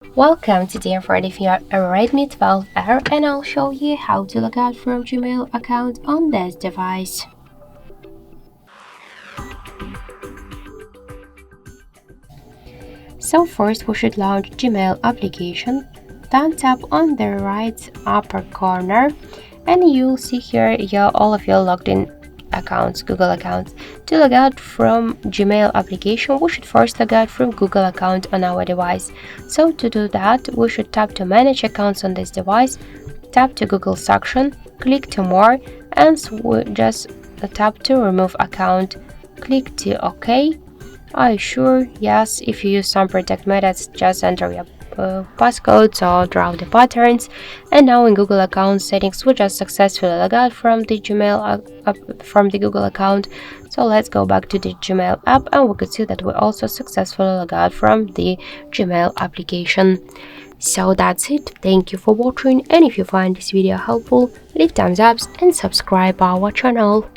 Welcome, today I'm ready for a Redmi 12R and I'll show you how to log out from Gmail account on this device. So first we should launch Gmail application, then tap on the right upper corner and you'll see here all of your logged in accounts, Google accounts. To log out from Gmail application, we should first log out from Google account on our device. So to do that, we should tap to manage accounts on this device, tap to Google section, click to more, and just tap to remove account. Click to OK. Are you sure? Yes. If you use some protect methods, just enter your passcodes or draw the patterns. And now in Google account settings, we just successfully log out from the from the Google account. So let's go back to the Gmail app and we could see that we also successfully log out from the Gmail application. So that's it. Thank you for watching, and if you find this video helpful, leave thumbs up and subscribe our channel.